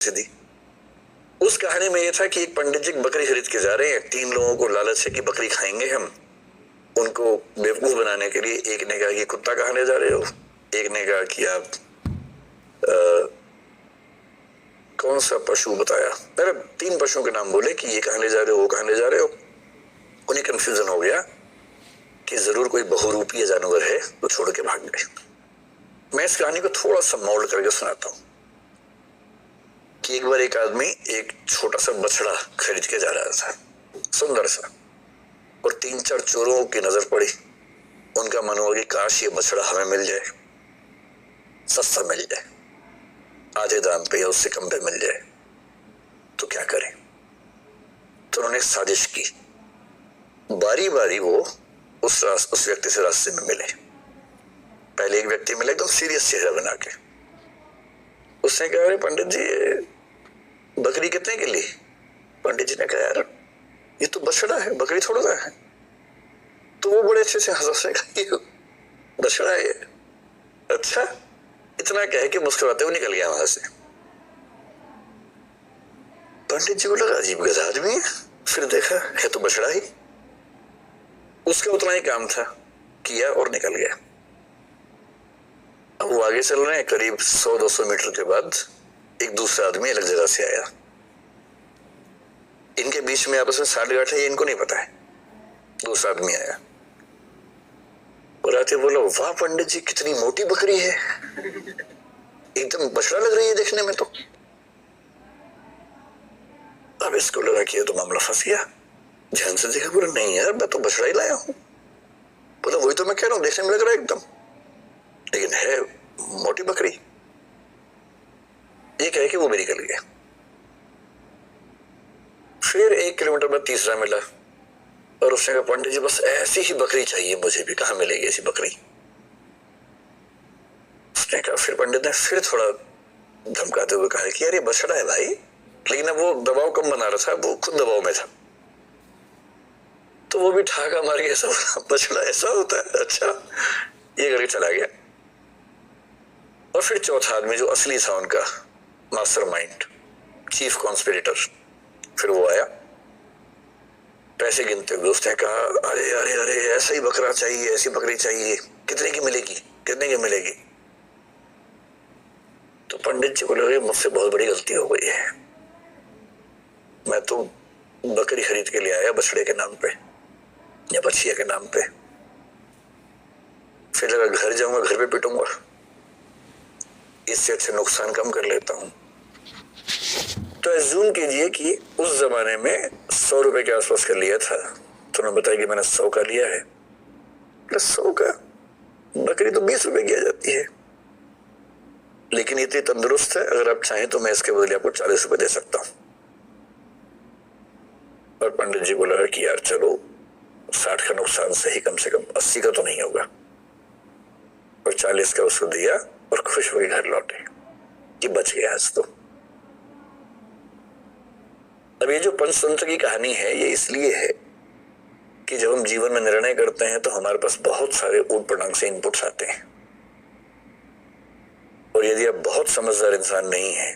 सीधी। उस कहानी में यह था कि एक पंडित जी बकरी खरीद के जा रहे हैं, 3 लोगों को लालच है कि बकरी खाएंगे हम। उनको बेवकूफ बनाने के लिए एक ने कहा कि कुत्ता कहाँ ले जा रहे हो, एक ने कहा कि आप कौन सा पशु बताया, मेरे 3 पशुओं के नाम बोले कि ये कहाँ ले जा रहे हो, वो कहाँ ले जा रहे हो। उन्हें कंफ्यूजन हो गया कि जरूर कोई बहुरूपीय जानवर है, तो छोड़ के भाग गए। मैं इस कहानी को थोड़ा सा मोल्ड करके सुनाता हूं कि एक बार एक आदमी एक छोटा सा बछड़ा खरीद के जा रहा था, सुंदर सा, और 3-4 चोरों की नजर पड़ी। उनका मन हुआ कि काश ये बछड़ा हमें मिल जाए, सस्ता मिल जाए, आधे दाम पे या उससे कम पे मिल जाए, तो क्या करें। तो उन्होंने साजिश की, बारी बारी वो उस व्यक्ति से रास्ते में मिले। पहले एक व्यक्ति मिले एकदम सीरियस चेहरा बना के। उसने कहा, अरे पंडित जी बकरी कितने के लिए। पंडित जी ने कहा, यार ये तो बछड़ा है, बकरी थोड़ा सा है। तो वो बड़े अच्छे से हंसने का, बछड़ा है, अच्छा, इतना कह के मुस्कुराते हुए निकल गया वहां से। पंडित जी को लगा अजीब गधा आदमी है, फिर देखा है तो बछड़ा ही। उसका उतना ही काम था, किया और निकल गया। अब वो आगे चल रहे हैं, करीब 100-200 मीटर के बाद एक दूसरा आदमी अलग जगह से आया। इनके बीच में आपस में साठ-गांठ है, ये इनको नहीं पता है। दूसरा आदमी आया और आते बोला, वाह पंडित जी कितनी मोटी बकरी है, एकदम बछड़ा लग रही है देखने में। तो अब इसको लगा कि ये तो मामला फंस गया। ध्यान से देखा, बोला नहीं यार मैं तो बछड़ा ही लाया हूं। बोला वही तो मैं कह रहा हूं, देखने में लग रहा है एकदम, लेकिन है मोटी बकरी। ये कह के वो भी निकल गया। फिर 1 किलोमीटर बाद तीसरा मिला और उसने कहा, पंडित जी बस ऐसी ही बकरी चाहिए मुझे भी, कहां मिलेगी ऐसी बकरी। उसने कहा, फिर पंडित ने फिर थोड़ा धमकाते हुए कहा कि यार ये बछड़ा है भाई, लेकिन अब वो दबाव कम बना रहा था, वो खुद दबाव में था। तो वो भी ठाका मार के, ऐसा बछड़ा ऐसा होता है, अच्छा, ये करके चला गया। और फिर चौथा आदमी जो असली था उनका मास्टरमाइंड, चीफ कॉन्स्पिरेटर, फिर वो आया पैसे गिनते हुए। उसने कहा, अरे अरे अरे ऐसा ही बकरा चाहिए, ऐसी बकरी चाहिए, कितने की मिलेगी, कितने की मिलेगी। तो पंडित जी को लगे मुझसे बहुत बड़ी गलती हो गई है, मैं तो बकरी खरीद के ले आया बछड़े के नाम पे या बछिया के नाम पे। फिर लगा घर जाऊंगा घर पे पिटूंगा, इससे अच्छा नुकसान कम कर लेता हूं। तो एज्यूम कीजिए कि उस जमाने में 100 रुपए के आसपास का लिया था, तो उन्होंने बताया कि मैंने 100 का लिया है। 100 का, बकरी तो 20 रुपए की आ जाती है, लेकिन इतनी तंदुरुस्त है, अगर आप चाहें तो मैं इसके बदले आपको 40 रुपए दे सकता हूं। और पंडित जी बोला कि यार चलो 60 का नुकसान से ही कम 80 का तो नहीं होगा। और 40 का उसको दिया और खुश होकर घर लौटे कि बच गया आज तो। अब ये जो पंचतंत्र की कहानी है, ये इसलिए है कि जब हम जीवन में निर्णय करते हैं तो हमारे पास बहुत सारे ऊट पटांग से इनपुट्स आते हैं, और यदि आप बहुत समझदार इंसान नहीं है